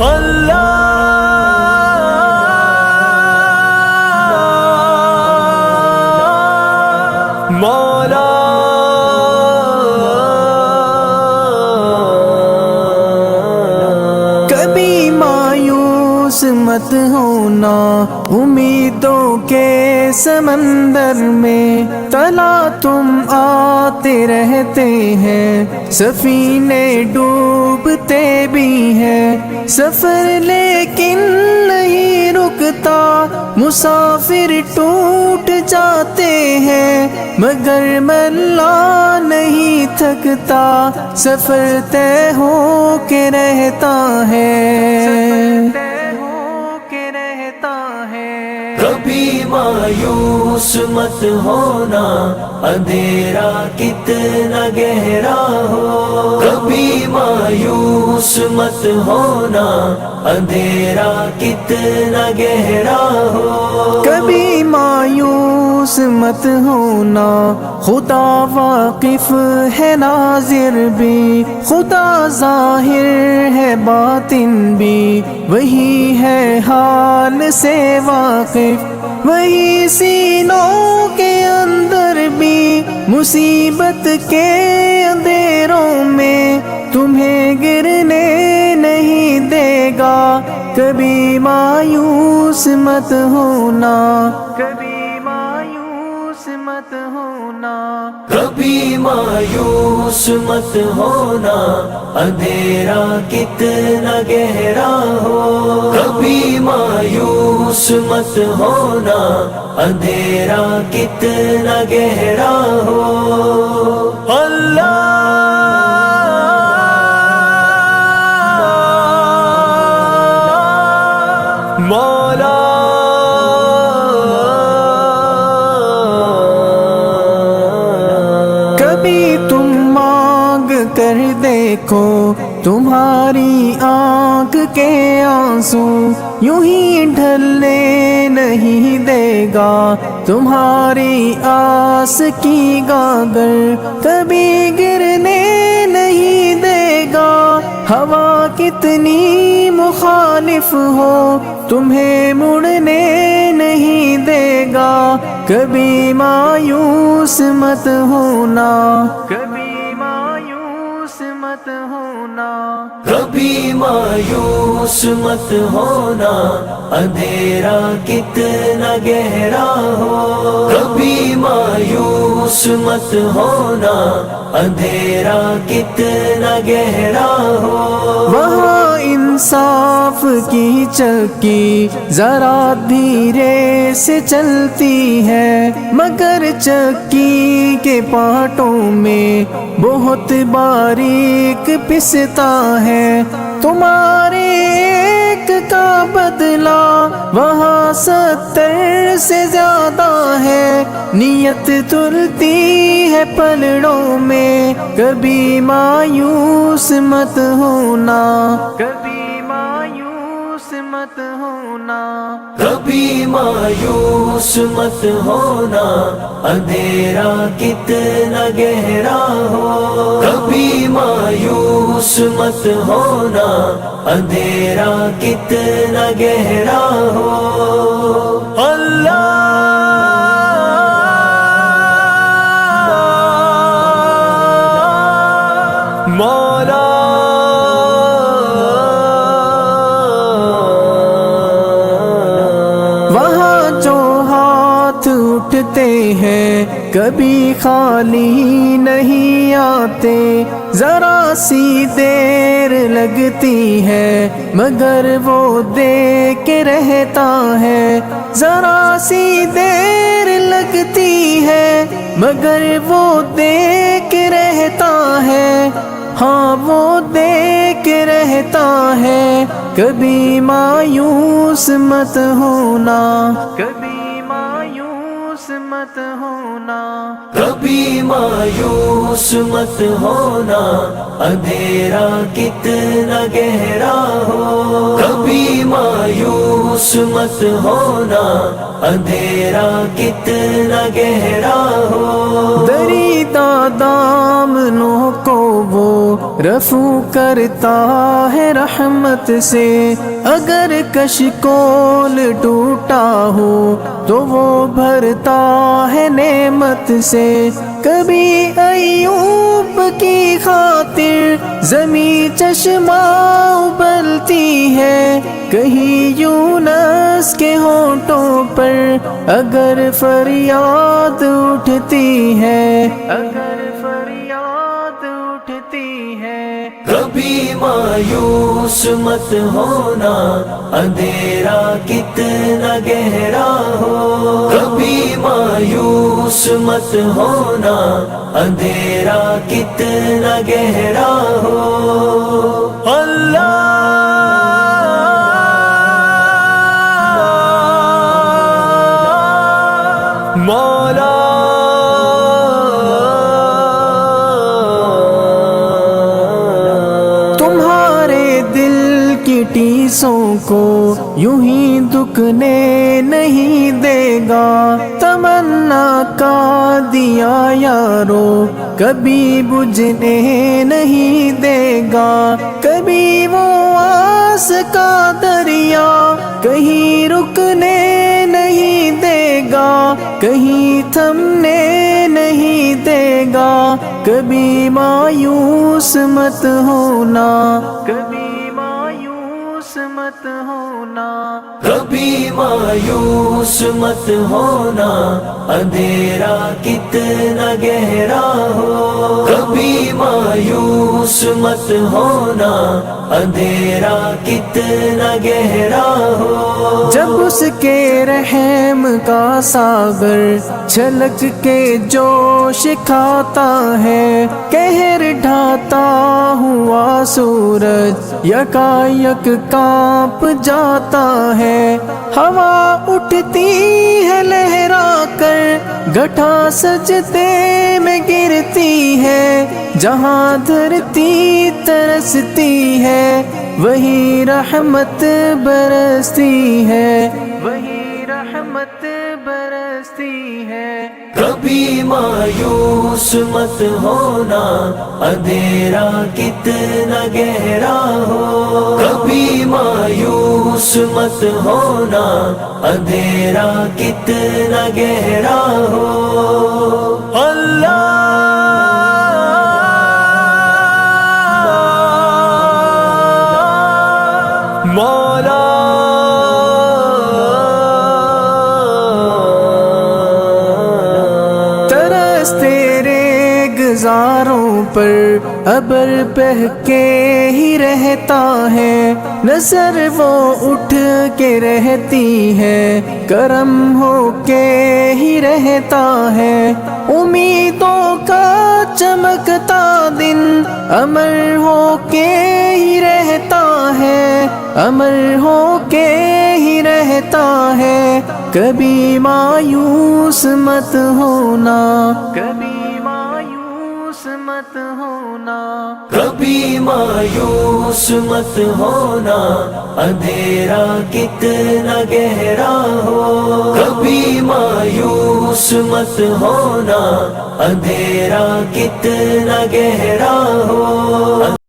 مولا کبھی مایوس مت ہونا امیدوں کے سمندر میں، تلا تم آتے رہتے ہیں، سفینے ڈوبتے بھی ہیں، سفر لیکن نہیں رکتا، مسافر ٹوٹ جاتے ہیں، مگر ملا نہیں تھکتا، سفر طے ہو کے رہتا ہے۔ کبھی مایوس مت ہونا، اندھیرا کتنا گہرا ہو، کبھی مایوس مت ہونا، اندھیرا کتنا گہرا ہو، کبھی مایوس مت ہونا، خدا واقف ہے ناظر بھی، خدا ظاہر ہے باطن بھی، وہی ہے حال سے واقف، وہی سینوں کے اندر بھی، مصیبت کے اندھیروں میں تمہیں گرنے نہیں دے گا، کبھی مایوس مت ہونا، کبھی مایوس مت ہونا، کبھی مایوس مت ہونا، اندھیرا کتنا گہرا ہو، کبھی مایوس مت ہونا، اندھیرا کتنا گہرا ہو، اللہ مولا کبھی تم مانگ کر دیکھو، تمہاری آنکھ کے آنسو یوں ہی ڈھلنے نہیں دے گا، تمہاری آس کی گاگر کبھی گرنے نہیں دے گا، ہوا کتنی مخالف ہو تمہیں مڑنے نہیں دے گا، کبھی مایوس مت ہونا، کبھی مایوس مت ہونا، کبھی مایوس مت ہونا، اندھیرا کتنا گہرا ہو، کبھی مایوس مت ہونا، اندھیرا کتنا گہرا ہو، وہاں انصاف کی چکی ذرا دھیرے سے چلتی ہے، مگر چکی کے پارٹوں میں بہت باریک پستا ہے، تمہارے ایک کا بدلہ وہاں 70 سے زیادہ ہے، نیت تلتی ہے پلڑوں میں، کبھی مایوس مت ہونا، کبھی مایوس مت ہونا، کبھی مایوس مت ہونا، اندھیرا کتنا گہرا ہو، کبھی مایوس مت ہونا، اندھیرا کتنا گہرا ہو، اللہ مولا وہاں جو ہاتھ اٹھتے ہیں کبھی خالی نہیں آتے، ذرا سی دیر لگتی ہے مگر وہ دے کے رہتا ہے، ذرا سی دیر لگتی ہے مگر وہ دے کے رہتا ہے، ہاں وہ دے کے رہتا ہے، کبھی مایوس مت ہونا، کبھی مایوس مت ہونا، کبھی مایوس مت ہونا، اندھیرا کتنا گہرا ہو، کبھی مایوس مت ہونا، اندھیرا کتنا گہرا ہو، دریدہ دامنوں کو وہ رفو کرتا ہے رحمت سے، اگر کشکول ٹوٹا ہو تو وہ بھرتا ہے نعمت سے۔ کبھی ایوب کی خاطر زمین چشمہ ابلتی ہے، کہیں یونس کے ہونٹوں پر اگر فریاد اٹھتی ہے، اگر فریاد اٹھتی ہے۔ کبھی مایوس مت ہونا، اندھیرا کتنا گہرا ہو۔ کبھی مایوس مت ہونا، اندھیرا کتنا گہرا ہو۔ اللہ مولا تمہارے دل کی ٹیسوں کو یوں ہی دکنے نہیں دے گا، تمنا کا دیا یارو کبھی بجھنے نہیں دے گا۔ کبھی وہ آس کا دریا کہیں رکنے نہیں دے گا، کہیں تھمنے نہیں دے گا۔ کبھی مایوس مت ہونا، کبھی مایوس مت ہونا۔ کبھی مایوس مت ہونا، اندھیرا کتنا گہرا ہو۔ کبھی مایوس مت ہونا، اندھیرا کتنا گہرا ہو۔ جب اس کے رحم کا ساغر چھلک کے جوش کھاتا ہے، قہر ڈھاتا ہوا سورج یکایک کانپ جاتا ہے۔ ہوا اٹھتی ہے لہرا کر، گھٹا سجدے میں گرتی ہے، جہاں دھرتی ترستی ہے وہی رحمت برستی ہے، وہی رحمت برستی ہے۔ کبھی مایوس مت ہونا، اندھیرا کتنا گہرا ہو۔ کبھی مایوس مت ہونا، اندھیرا کتنا گہرا ہو۔ اللہ مولا ترس تیرے گزاروں پر ابر بہہ کے ہی رہتا ہے، نظر وہ اٹھ کے رہتی ہے، کرم ہو کے ہی رہتا ہے۔ امیدوں کا چمکتا دن امر ہو کے ہی رہتا ہے، امر ہو کے ہی رہتا ہے۔ کبھی مایوس مت ہونا، کبھی مایوس مت ہونا۔ کبھی مایوس مت ہونا، اندھیرا کتنا گہرا ہو۔ کبھی مایوس مت ہونا، اندھیرا کتنا گہرا ہو۔